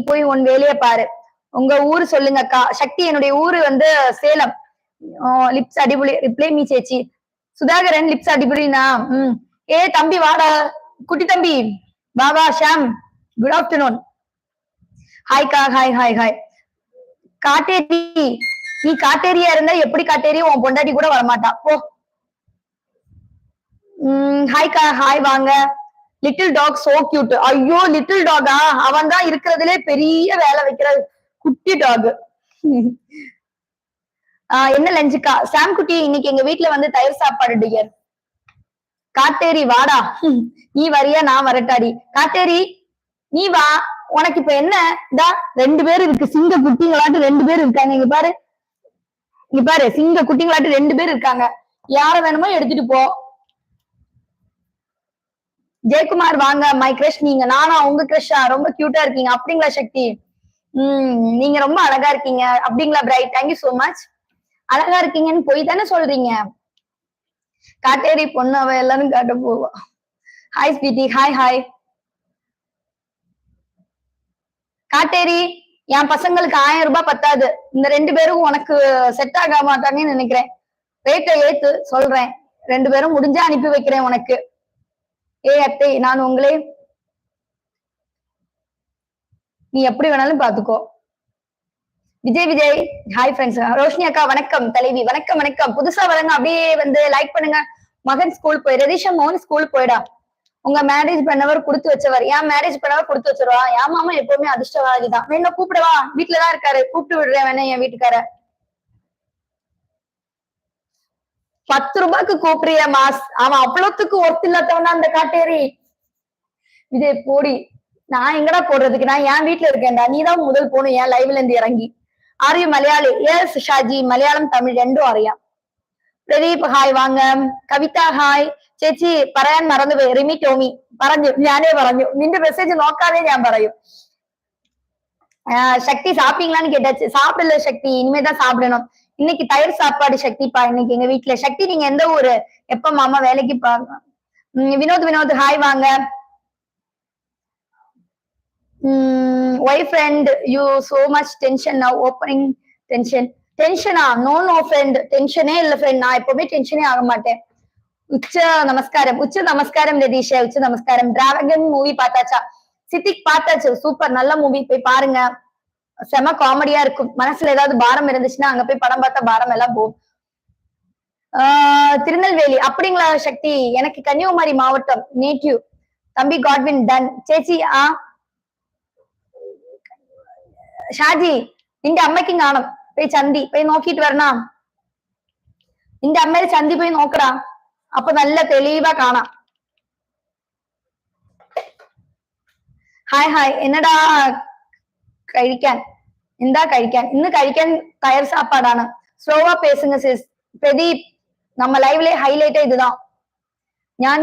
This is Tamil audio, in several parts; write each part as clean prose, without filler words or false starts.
போய் உன் வேலையை பாரு. உங்க ஊரு சொல்லுங்க அக்கா. சக்தி என்னுடைய ஊரு வந்து சேலம். லிப்ஸ் அடிபொலி. ரிப்ளை மீ சேச்சி. சுதாகரன் லிப்ஸ் அடிபொலினா. ஏ தம்பி வாடா, குட்டி தம்பி வா ஷாம். Good afternoon. ஹாய்க்கா. ஹாய். காட்டேரி, நீ காட்டேரியா இருந்தா எப்படி காட்டேரி உன் பொண்டாட்டி கூட வரமாட்டா போ. ஹாய்க்கா. ஹாய் வாங்க. Little dog so cute. ஐயோ லிட்டில் டாகா? அவன் தான் இருக்கிறதுலே பெரிய வேலை வைக்கிற குட்டி டாக். என்ன லஞ்சுக்கா? சாம் குட்டி இன்னைக்கு எங்க வீட்டுல வந்து தயிர் சாப்பாடு டியர். காட்டேரி வாடா. நீ வரியா நான் வரட்டாடி? காட்டேரி நீ வா. உனக்கு இப்ப என்ன? இதா 2 பேர் இருக்கு, சிங்க குட்டிங்களாட்டு 2 பேர் இருக்காங்க. இங்க பாரு சிங்க குட்டிங்களாட்டு 2 பேர் இருக்காங்க. யார வேணுமோ எடுத்துட்டு போ. ஜெயக்குமார் வாங்க. மை கிரஷ் நீங்க. நானா உங்க கிரஷா? ரொம்ப கியூட்டா இருக்கீங்க. அப்படிங்களா சக்தி? நீங்க ரொம்ப அழகா இருக்கீங்க. அப்படிங்களா பிரைட்? Thank you so much. அழகா இருக்கீங்கன்னு போய் தானே சொல்றீங்க. காட்டேரி பொண்ணு அவ எல்லாரும் காட்ட போவா. Hi sweetie. ஹாய். காட்டேரி என் பசங்களுக்கு 1000 ரூபாய் பத்தாது. இந்த 2 பேரும் உனக்கு செட் ஆக மாட்டாங்கன்னு நினைக்கிறேன். ரேட்டை ஏத்து சொல்றேன். 2 பேரும் முடிஞ்சா அனுப்பி வைக்கிறேன் உனக்கு. ஏ அத்தை நான் உங்களே, நீ எப்படி வேணாலும் பாத்துக்கோ. விஜய். Hi friends. ரோஷினி அக்கா வணக்கம். தலைவி வணக்கம். புதுசா வரங்க அப்படியே வந்து லைக் பண்ணுங்க. மகன் ஸ்கூல் போய் ரதீஷா மோகன் ஸ்கூல் போயிடா. உங்க மேரேஜ் பண்ணவர் கொடுத்து வச்சவர். ஏன் மேரேஜ் பண்ணவர் கொடுத்து வச்சிருவா? என் மாமா எப்பவுமே அதிர்ஷ்டவாதிதான். வேணா கூப்பிடவா? வீட்டுலதான் இருக்காரு. கூப்பிட்டு விடுறேன் வேணா என் வீட்டுக்கார. 10 ரூபாய்க்கு கூப்பிடுறிய மாஸ்? அவன் அவ்வளவுக்கு ஒர்த்து இல்லாதவனா அந்த காட்டேரி. விஜய் போடி. நான் எங்கடா போடுறதுக்கு? நான் என் வீட்டுல இருக்கேன்டா. நீதான் முதல் போகணும் என் லைவ்ல இருந்து இறங்கி. Are you Malayali? Yes Shaji. Malayalam Tamil ரெண்டும் அறியா. പ്രദീപ് ഹായ് വാങ്ങ. കവിത ഹായ്. ചേച്ചി പറയാൻ മറന്നുപോയി. റിമി ടോമി ഞാനേ പറഞ്ഞു. നിന്റെ മെസ്സേജ് നോക്കാതെ ഞാൻ പറയും. சக்தி சாப்பிட்டீங்களான்னு கேட்டாச்சு. சாப்பிடல சக்தி, இனிமேதான் சாப்பிடணும். இன்னைக்கு தயிர் சாப்பாடு சக்திப்பா இன்னைக்கு எங்க வீட்டுல. சக்தி நீங்க எந்த ஊரு? எப்ப மாமா வேலைக்கு பாருங்க. வினோத் ஹாய் வாங்க. Why friend you so much tension now opening டென்ஷனா? நோ ஃப்ரெண்ட், டென்ஷனே இல்ல ஃப்ரெண்ட். நான் எப்பவுமே டென்ஷனே ஆக மாட்டேன். உச்ச நமஸ்காரம் ரதீஷா. உச்ச நமஸ்காரம். Dragon movie பார்த்தாச்சா? சித்திக் பார்த்தாச்சு. சூப்பர், நல்ல மூவி, போய் பாருங்க. செம காமெடியா இருக்கும். மனசுல ஏதாவது பாரம் இருந்துச்சுன்னா அங்க போய் படம் பார்த்தா பாரம் எல்லாம் போகும். திருநெல்வேலி. அப்படிங்களா சக்தி? எனக்கு கன்னியாகுமரி மாவட்டம் நேட்டிவ். தம்பி காட்வின் டன். ചേച്ചി ഷാജി നിന്റെ അമ്മയ്ക്കും കാണും. പോയി ചന്തി പോയി നോക്കിട്ട് വരണം. നിന്റെ അമ്മയുടെ ചന്തി പോയി നോക്കടാ. അപ്പൊ നല്ല തെളിവാ കാണാം. ഹായ്. എന്നടാ കഴിക്കാൻ? എന്താ കഴിക്കാൻ? ഇന്ന് കഴിക്കാൻ തയർ സാപ്പാടാണ്. സ്ലോവാ പേസുங்க സിஸ். பிரதீப் நம்ம லைவ்ல ஹைலைட்டே இதுதான். ഞാൻ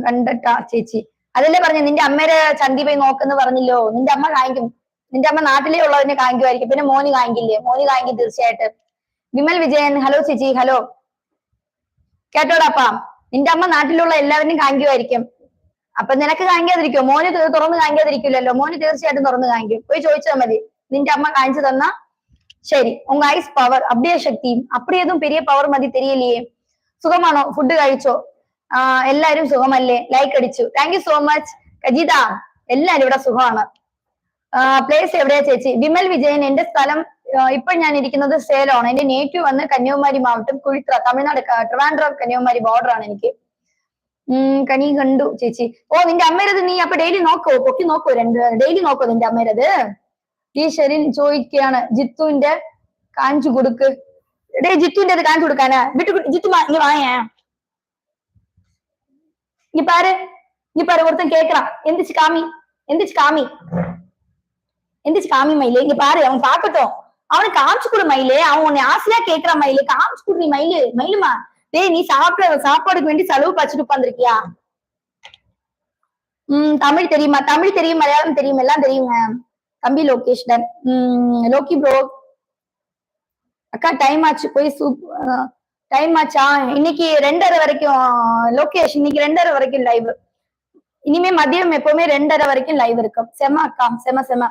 കണ്ടട്ടാ ചേച്ചി. അതല്ലേ പറഞ്ഞ നിന്റെ അമ്മയുടെ ചന്തി പോയി നോക്കെന്ന് പറഞ്ഞല്ലോ. നിന്റെ അമ്മ കാണിക്കും. നിന്റെ അമ്മ നാട്ടിലേ ഉള്ളതിനെ കാണിക്കുമായിരിക്കും. പിന്നെ മോന് കാണിക്കില്ലേ? മോന് കാണിക്കും തീർച്ചയായിട്ടും. വിമൽ വിജയൻ ഹലോ ചേച്ചി. ഹലോ കേട്ടോടാപ്പാ. നിന്റെ അമ്മ നാട്ടിലുള്ള എല്ലാവരും കാണിക്കുമായിരിക്കും. അപ്പൊ നിനക്ക് കാണിക്കാതിരിക്കോ? മോന് തുറന്ന് കാണിക്കാതിരിക്കില്ലല്ലോ. മോന് തീർച്ചയായിട്ടും തുറന്ന് കാണിക്കും. പോയി ചോദിച്ചാൽ മതി. നിന്റെ അമ്മ കാണിച്ചു തന്നാ சரி. உங்க ஐஸ் பவர் அப்படியே சக்தி? அப்படி எதுவும் பெரிய பவர் மாதிரி தெரியலையே. சுகமானோ? ஃபுட்டு കഴിച്ചോ? എല്ലാരും സുഖമല്ലേ? ലൈക്ക് അടിച്ചു. Thank you so much Kajitha. എല്ലാരും ഇവിടെ സുഖമാണ്. പ്ലേസ് എവിടെയാ ചേച്ചി? വിമൽ വിജയൻ. എന്റെ സ്ഥലം ഇപ്പൊ ഞാൻ ഇരിക്കുന്നത് സേലമാണ്. എന്റെ നേറ്റീവ് വന്ന് കന്യാകുമാരി മാവട്ടം കുഴിത്ര, തമിഴ്നാട് ട്രിവാൻഡ്രം കന്യാകുമാരി ബോർഡർ ആണ് എനിക്ക്. കനി കണ്ടു ചേച്ചി. ഓ നിന്റെ അമ്മേരത് നീ അപ്പൊ ഡെയിലി നോക്കോ? പൊക്കി നോക്കോ? ഡെയിലി നോക്കോ നിന്റെ അമ്മേരത്? ഈശ്വരൻ ചോദിക്കുകയാണ്. ജിത്തുവിന്റെ കാണിച്ചു കൊടുക്ക്. ഡേ ജിത്തുവിന്റെ അത് കാണിച്ചു കൊടുക്കാനാ? ജിത്തു ഇங்க வாங்க. இங்க பாரு ஒருத்தன் கேக்குறான். எந்திரிச்சு காமி மயிலே. இங்க பாரு, அவன் பாக்கட்டும். அவனுக்கு காமிச்சு கொடு மயிலே. அவன் உன்னை ஆசையா கேக்குறான் மயிலே. காமிச்சு கொடு மயிலுமா. டேய் நீ சாப்பாடுக்கு வேண்டி செலவு பச்சுட்டு உட்காந்துருக்கியா? தமிழ் தெரியுமா? தமிழ் தெரியும், மலையாளம் தெரியும், எல்லாம் தெரியுங்க. தம்பி லோகேஷ் டன். லோக்கி ப்ரோ அக்கா டைம் ஆச்சு போய் டைம் ஆச்சா? இன்னைக்கு 2:30 வரைக்கும் லோகேஷ். இன்னைக்கு 2:30 வரைக்கும் லைவ். இனிமே மதியம் எப்பவுமே 2:30 வரைக்கும் லைவ் இருக்கும். செம அக்கா, செம